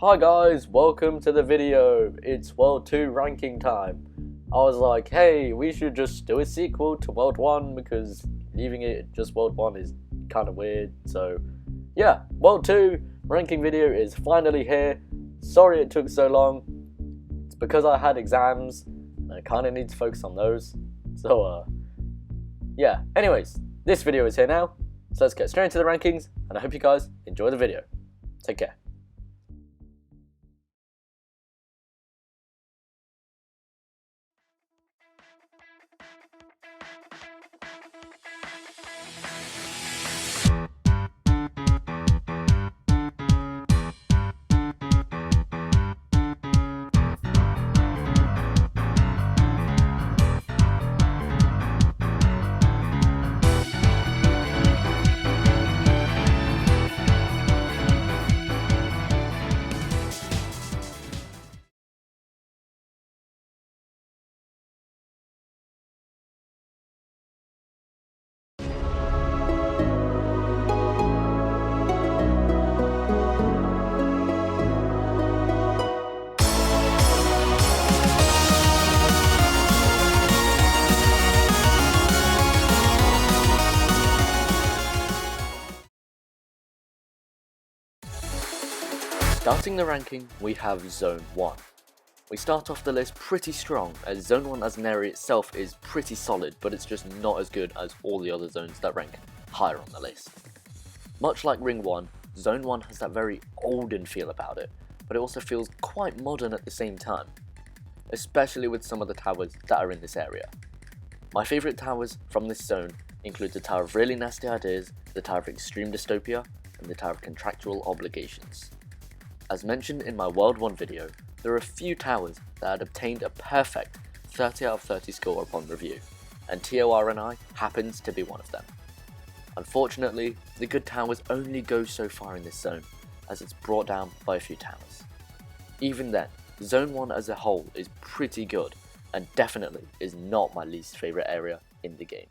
Hi guys, welcome to the video. It's World 2 ranking time. I was like, hey, we should just do a sequel to World 1 because leaving it just World 1 is kind of weird. So yeah, World 2 ranking video is finally here. Sorry it took so long. It's because I had exams and I kind of need to focus on those. So yeah, anyways, this video is here now. So let's get straight into the rankings and I hope you guys enjoy the video. Take care. Starting the ranking, we have Zone 1. We start off the list pretty strong, as Zone 1 as an area itself is pretty solid, but it's just not as good as all the other zones that rank higher on the list. Much like Ring 1, Zone 1 has that very olden feel about it, but it also feels quite modern at the same time, especially with some of the towers that are in this area. My favourite towers from this zone include the Tower of Really Nasty Ideas, the Tower of Extreme Dystopia, and the Tower of Contractual Obligations. As mentioned in my World 1 video, there are a few towers that had obtained a perfect 30 out of 30 score upon review, and TORNI happens to be one of them. Unfortunately, the good towers only go so far in this zone, as it's brought down by a few towers. Even then, Zone 1 as a whole is pretty good, and definitely is not my least favourite area in the game.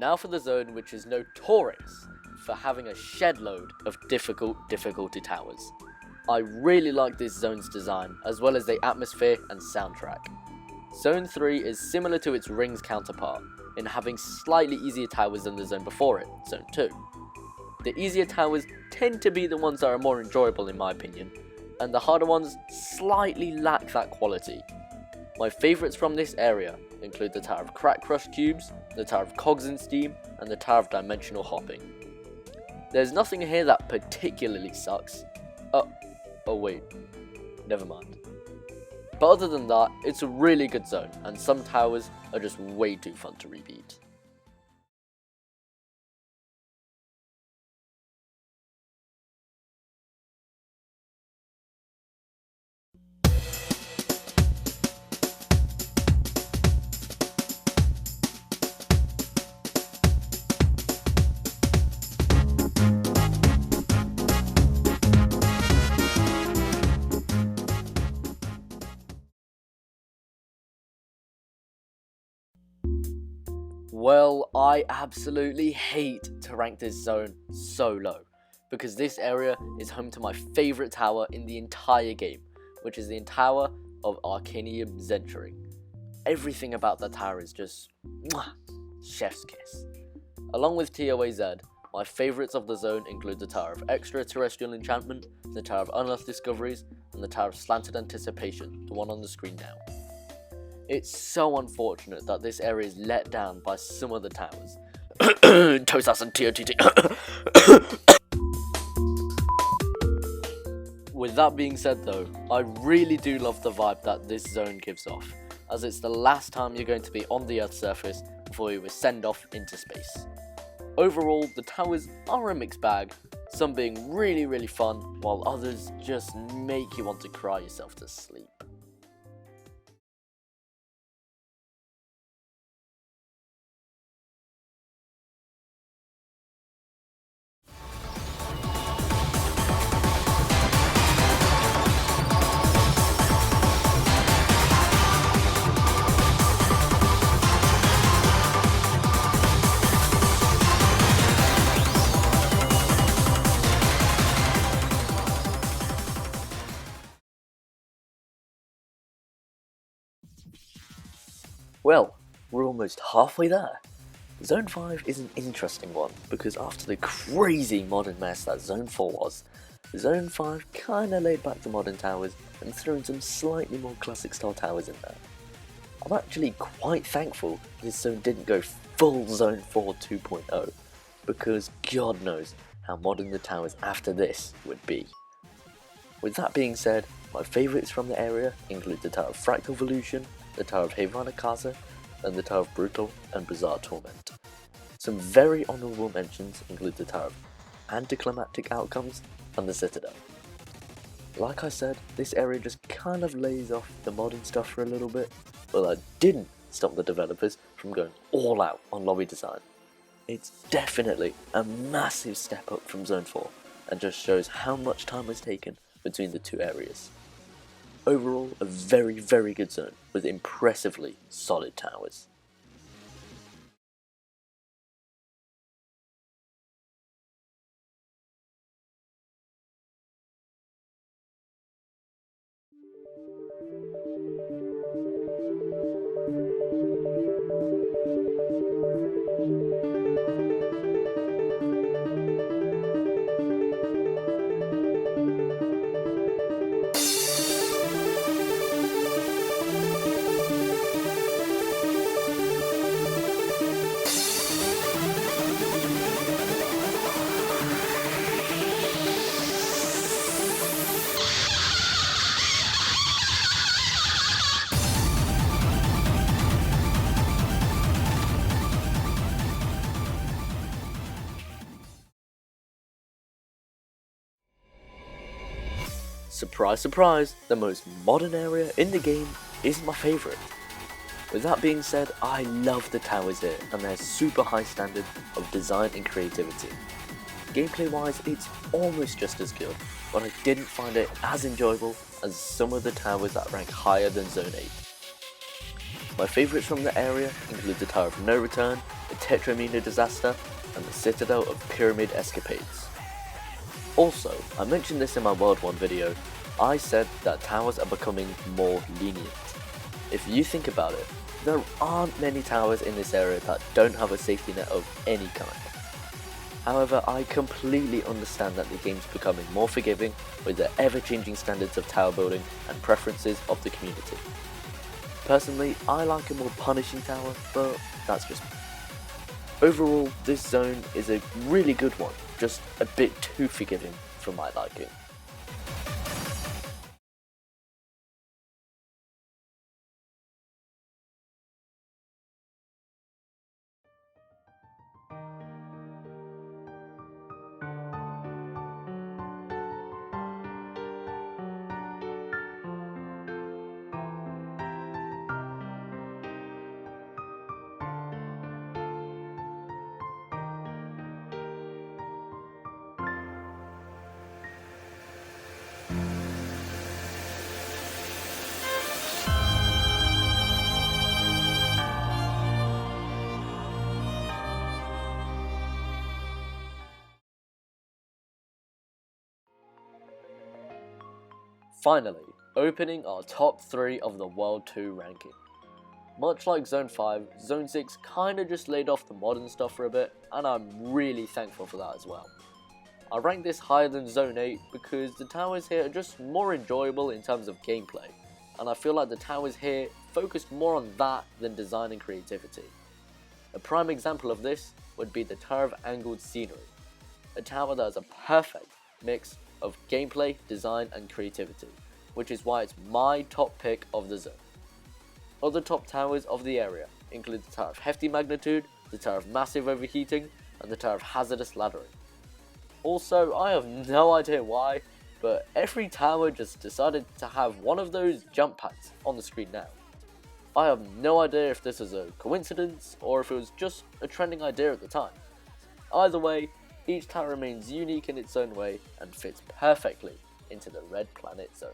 Now for the zone which is notorious for having a shed load of difficulty towers. I really like this zone's design as well as the atmosphere and soundtrack. Zone 3 is similar to its Rings counterpart in having slightly easier towers than the zone before it, Zone 2. The easier towers tend to be the ones that are more enjoyable in my opinion, and the harder ones slightly lack that quality. My favourites from this area include the Tower of Crack Crush Cubes, the Tower of Cogs and Steam, and the Tower of Dimensional Hopping. There's nothing here that particularly sucks. Oh wait, never mind. But other than that, it's a really good zone, and some towers are just way too fun to rebeat. Well, I absolutely hate to rank this zone so low, because this area is home to my favourite tower in the entire game, which is the Tower of Arcanium Zenturing. Everything about that tower is just chef's kiss. Along with TOAZ, my favourites of the zone include the Tower of Extraterrestrial Enchantment, the Tower of Unearthed Discoveries, and the Tower of Slanted Anticipation, the one on the screen now. It's so unfortunate that this area is let down by some of the towers. Tosas and TOTT. With that being said though, I really do love the vibe that this zone gives off, as it's the last time you're going to be on the Earth's surface before you ascend off into space. Overall, the towers are a mixed bag, some being really fun, while others just make you want to cry yourself to sleep. Well, we're almost halfway there. Zone 5 is an interesting one, because after the crazy modern mess that Zone 4 was, Zone 5 kinda laid back the modern towers and threw in some slightly more classic style towers in there. I'm actually quite thankful this zone didn't go full Zone 4 2.0, because God knows how modern the towers after this would be. With that being said, my favourites from the area include the Tower of Fractal Evolution, the Tower of Havana Casa, and the Tower of Brutal and Bizarre Torment. Some very honourable mentions include the Tower of Anticlimactic Outcomes and the Citadel. Like I said, this area just kind of lays off the modern stuff for a little bit, but that didn't stop the developers from going all out on lobby design. It's definitely a massive step up from Zone 4, and just shows how much time was taken between the two areas. Overall, a very good zone with impressively solid towers. Surprise surprise, the most modern area in the game is my favourite. With that being said, I love the towers here and their super high standard of design and creativity. Gameplay wise, it's almost just as good, but I didn't find it as enjoyable as some of the towers that rank higher than Zone 8. My favourites from the area include the Tower of No Return, the Tetramino Disaster, and the Citadel of Pyramid Escapades. Also, I mentioned this in my World 1 video, I said that towers are becoming more lenient. If you think about it, there aren't many towers in this area that don't have a safety net of any kind. However, I completely understand that the game's becoming more forgiving with the ever-changing standards of tower building and preferences of the community. Personally, I like a more punishing tower, but that's just me. Overall, this zone is a really good one, just a bit too forgiving for my liking. Finally, opening our top 3 of the World 2 ranking. Much like Zone 5, Zone 6 kinda just laid off the modern stuff for a bit, and I'm really thankful for that as well. I rank this higher than Zone 8 because the towers here are just more enjoyable in terms of gameplay, and I feel like the towers here focused more on that than design and creativity. A prime example of this would be the Tower of Angled Scenery, a tower that has a perfect mix of gameplay, design and creativity, which is why it's my top pick of the zone. Other top towers of the area include the Tower of Hefty Magnitude, the Tower of Massive Overheating, and the Tower of Hazardous Laddering. Also, I have no idea why, but every tower just decided to have one of those jump pads on the screen now. I have no idea if this is a coincidence or if it was just a trending idea at the time. Either way, each tower remains unique in its own way and fits perfectly into the Red Planet zone.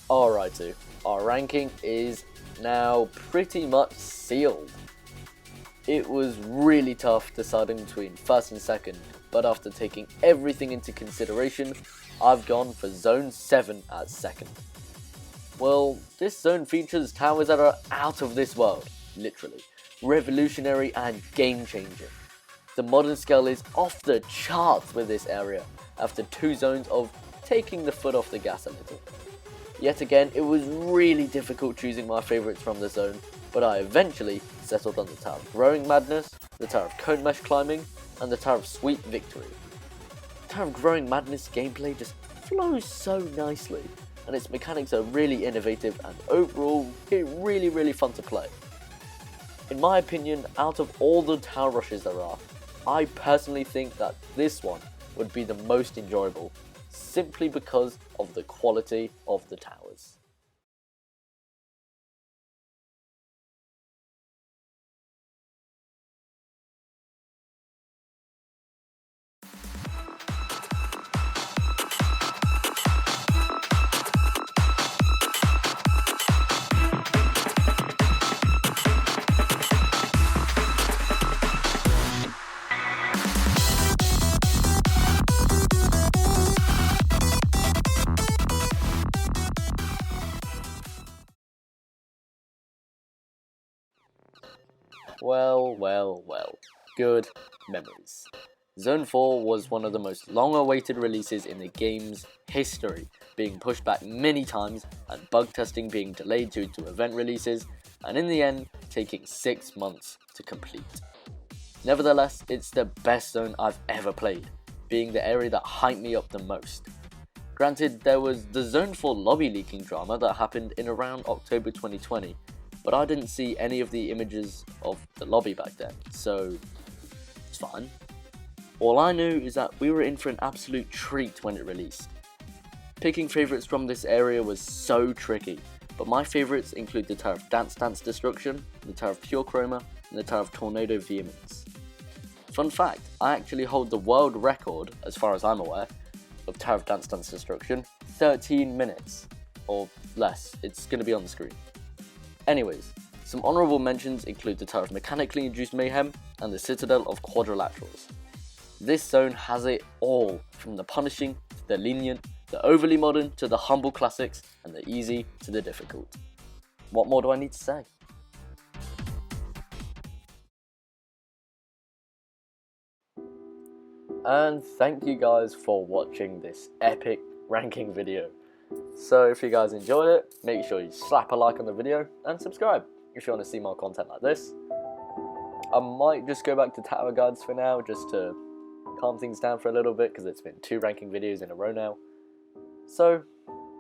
Alrighty, our ranking is now pretty much sealed. It was really tough deciding between first and second, but after taking everything into consideration, I've gone for Zone 7 at second. Well, this zone features towers that are out of this world, literally, revolutionary and game-changing. The modern scale is off the charts with this area, after 2 zones of taking the foot off the gas a little. Yet again, it was really difficult choosing my favourites from the zone, but I eventually settled on the Tower of Growing Madness, the Tower of Cone Mesh Climbing, and the Tower of Sweet Victory. The Tower of Growing Madness gameplay just flows so nicely, and its mechanics are really innovative and overall, it's really fun to play. In my opinion, out of all the tower rushes there are, I personally think that this one would be the most enjoyable, simply because of the quality of the towers. Well, good memories. Zone 4 was one of the most long-awaited releases in the game's history, being pushed back many times and bug testing being delayed due to event releases, and in the end, taking 6 months to complete. Nevertheless, it's the best zone I've ever played, being the area that hyped me up the most. Granted, there was the Zone 4 lobby leaking drama that happened in around October 2020, but I didn't see any of the images of the lobby back then, so it's fine. All I knew is that we were in for an absolute treat when it released. Picking favourites from this area was so tricky, but my favourites include the Tower of Dance Dance Destruction, the Tower of Pure Chroma, and the Tower of Tornado Vehemence. Fun fact, I actually hold the world record, as far as I'm aware, of Tower of Dance Dance Destruction, 13 minutes, or less. It's going to be on the screen. Anyways, some honourable mentions include the Tower of Mechanically Induced Mayhem and the Citadel of Quadrilaterals. This zone has it all, from the punishing to the lenient, the overly modern to the humble classics, and the easy to the difficult. What more do I need to say? And thank you guys for watching this epic ranking video. So if you guys enjoyed it, make sure you slap a like on the video and subscribe if you want to see more content like this. I might just go back to tower guides for now, just to calm things down for a little bit, because it's been 2 ranking videos in a row now. So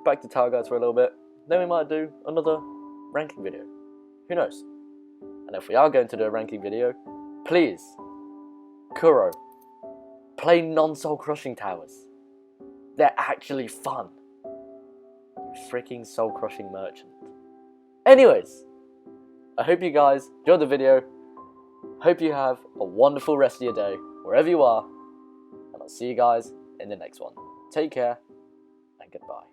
back to tower guides for a little bit, then we might do another ranking video. Who knows? And if we are going to do a ranking video, please, Kuro, Play non-soul crushing towers. They're actually fun. You freaking soul crushing merchant. Anyways, I hope you guys enjoyed the video. Hope you have a wonderful rest of your day, wherever you are. And I'll see you guys in the next one. Take care, and goodbye.